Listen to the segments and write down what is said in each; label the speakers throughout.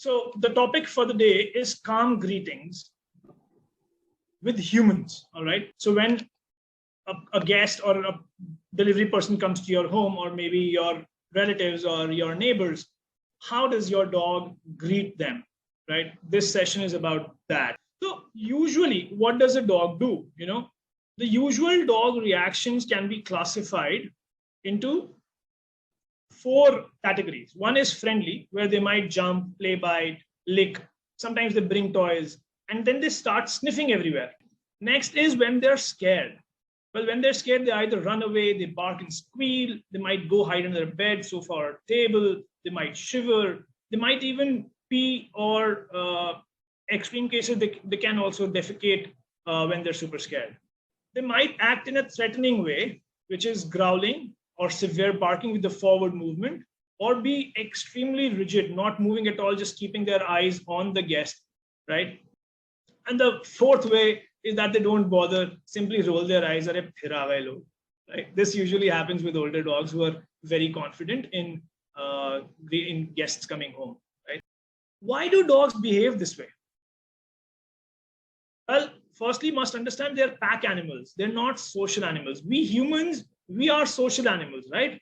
Speaker 1: So the topic for the day is calm greetings with humans. All right. So when a guest or a delivery person comes to your home, or maybe your relatives or your neighbors, how does your dog greet them? Right. This session is about that. So usually, what does a dog do? The usual dog reactions can be classified into 4 categories. One is friendly, where they might jump, play, bite, lick. Sometimes they bring toys, and then they start sniffing everywhere. Next is when they're scared. Well, when they're scared, they either run away, they bark and squeal, they might go hide under a bed, sofa, or table, they might shiver, they might even pee, or extreme cases, they can also defecate when they're super scared. They might act in a threatening way, which is growling or severe barking with the forward movement, or be extremely rigid, not moving at all, just keeping their eyes on the guest, right? And the 4th way is that they don't bother, simply roll their eyes, right? This usually happens with older dogs who are very confident in guests coming home, right? Why do dogs behave this way? Well, firstly, must understand they're pack animals. They're not social animals. We humans, we are social animals, right?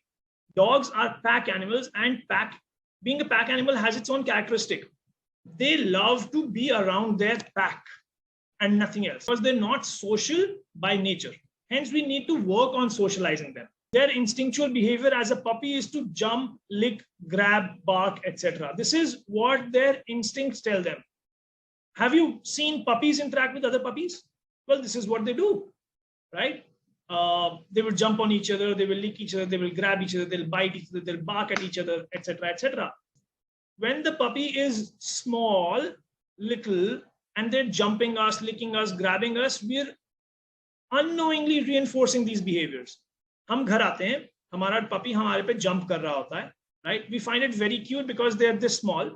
Speaker 1: Dogs are pack animals, and being a pack animal has its own characteristic. They love to be around their pack and nothing else, because they're not social by nature. Hence, we need to work on socializing them. Their instinctual behavior as a puppy is to jump, lick, grab, bark, etc. This is what their instincts tell them. Have you seen puppies interact with other puppies? Well, this is what they do, right? They will jump on each other, they will lick each other, they will grab each other, they'll bite each other, they'll bark at each other, etc., etc. When the puppy is small, little, and they're jumping us, licking us, grabbing us, we're unknowingly reinforcing these behaviors. हम घर आते हैं, हमारा puppy हमारे पे jump कर रहा होता है, right? We find it very cute because they're this small,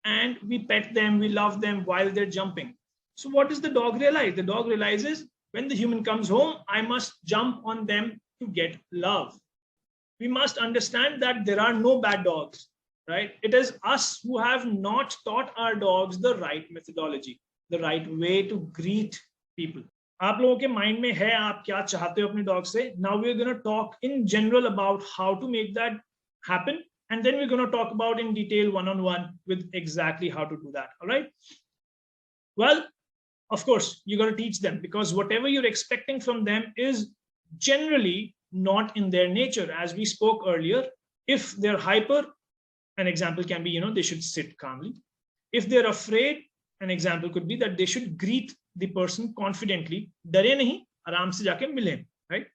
Speaker 1: and we pet them, we love them while they're jumping. So what does the dog realize? The dog realizes, when the human comes home, I must jump on them to get love. We must understand that there are no bad dogs, right? It is us who have not taught our dogs the right methodology, the right way to greet people. आप लोगों के mind में है आप क्या चाहते हो अपने डॉग से. Now we're going to talk in general about how to make that happen, and then we're going to talk about in detail one-on-one with exactly how to do that. All right. Well, of course, you got to teach them, because whatever you're expecting from them is generally not in their nature. As we spoke earlier, if they're hyper, an example can be, they should sit calmly. If they're afraid, an example could be that they should greet the person confidently. Dare nahi, aaram se jaake mile, right?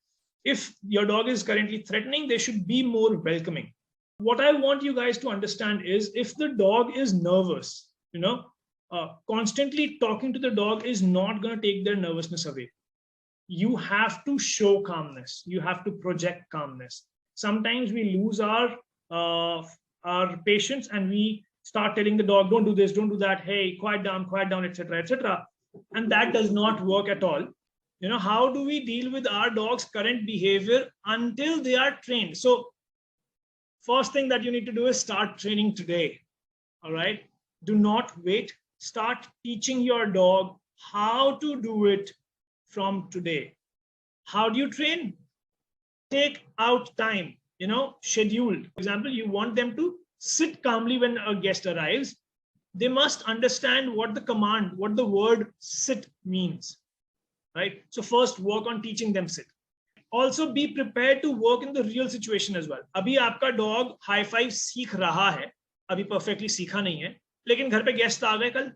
Speaker 1: If your dog is currently threatening, they should be more welcoming. What I want you guys to understand is, if the dog is nervous, constantly talking to the dog is not going to take their nervousness away. You have to show calmness. You have to project calmness. Sometimes we lose our patience, and we start telling the dog, don't do this, don't do that, hey, quiet down, etc., etc. And that does not work at all. How do we deal with our dog's current behavior until they are trained? So first thing that you need to do is start training today. All right. Do not wait. Start teaching your dog how to do it from today. How do you train? Take out time, scheduled. For example, you want them to sit calmly when a guest arrives. They must understand what the word sit means, right? So first work on teaching them sit. Also be prepared to work in the real situation as well. Abhi aapka dog high five seekh raha hai. Abhi perfectly seekha nahi hai. Lekin ghar pe guest aa gaye kal.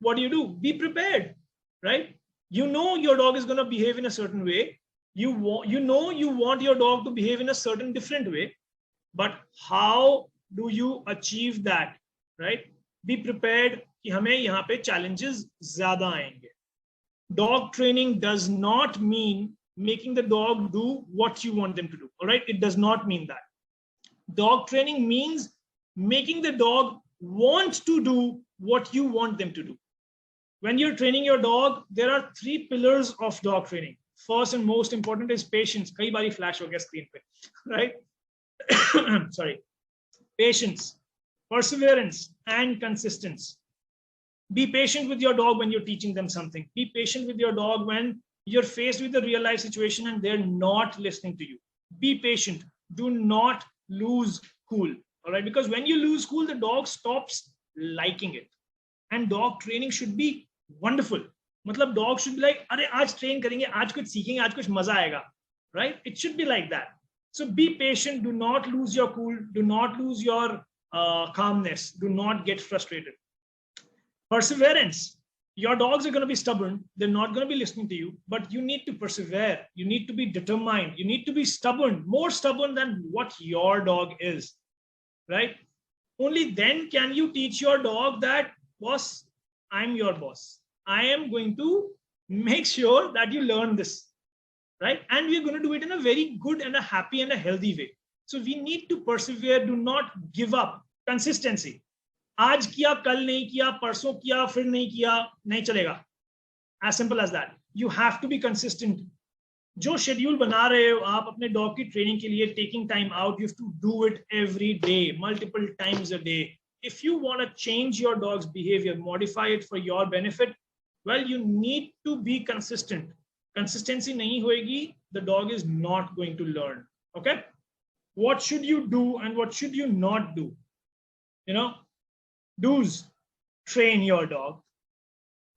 Speaker 1: What do? Be prepared, right? Your dog is going to behave in a certain way. You want your dog to behave in a certain different way. But how do you achieve that, right? Be prepared कि हमें यहाँ पे challenges ज़्यादा आएंगे. Dog training does not mean making the dog do what you want them to do. All right, it does not mean that. Dog training means making the dog want to do what you want them to do. When you're training your dog, there are 3 pillars of dog training. First and most important is patience. कई बारी flash हो गया screen पे, right? Sorry. Patience. perseverance and consistency. Be patient with your dog when you're teaching them something. Be patient with your dog when you're faced with a real life situation and they're not listening to you. Be patient. Do not lose cool. All right. Because when you lose cool, the dog stops liking it. And dog training should be wonderful. Matlab, dog should be like, "Arey, aaj train karenge, aaj kuch seekhenge, aaj kuch maza aayega." Right? It should be like that. So be patient. Do not lose your cool. Do not lose your calmness. Do not get frustrated. Perseverance. Your dogs are going to be stubborn. They're not going to be listening to you, but you need to persevere. You need to be determined. You need to be stubborn, more stubborn than what your dog is, right? Only then can you teach your dog that, boss, I'm your boss. I am going to make sure that you learn this, right? And we're going to do it in a very good and a happy and a healthy way. So we need to persevere. Do not give up. Consistency. आज किया, कल नहीं किया, परसों किया, फिर नहीं किया, नहीं चलेगा. As simple as that. You have to be consistent. जो schedule बना रहे हो आप अपने dog की training के लिए, taking time out, you have to do it every day, multiple times a day. If you want to change your dog's behavior, modify it for your benefit, well, you need to be consistent. Consistency नहीं होएगी, the dog is not going to learn. Okay? What should you do and what should you not do? You know, do's: train your dog.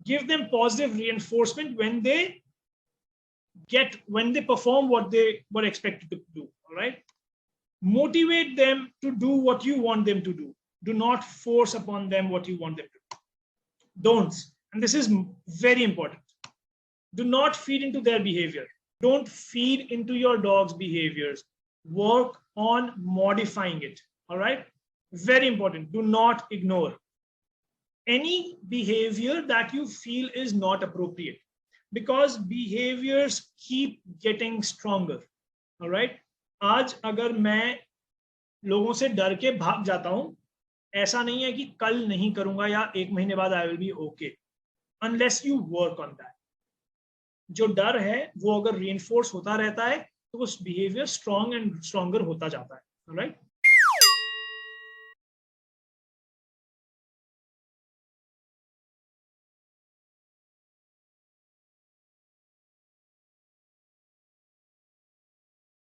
Speaker 1: Give them positive reinforcement when they perform what they were expected to do. All right. Motivate them to do what you want them to do. Do not force upon them what you want them to do. Don'ts, and this is very important. Do not feed into their behavior. Don't feed into your dog's behaviors. Work on modifying it. All right. Very important. Do not ignore any behavior that you feel is not appropriate, because behaviors keep getting stronger. All right. आज अगर मैं लोगों से डर के भाग जाता हूं, ऐसा नहीं है कि कल नहीं करूंगा या एक महीने बाद I will be okay, unless you work on that. जो डर है वो अगर reinforce होता रहता है तो वो behavior strong and stronger होता जाता है. All right.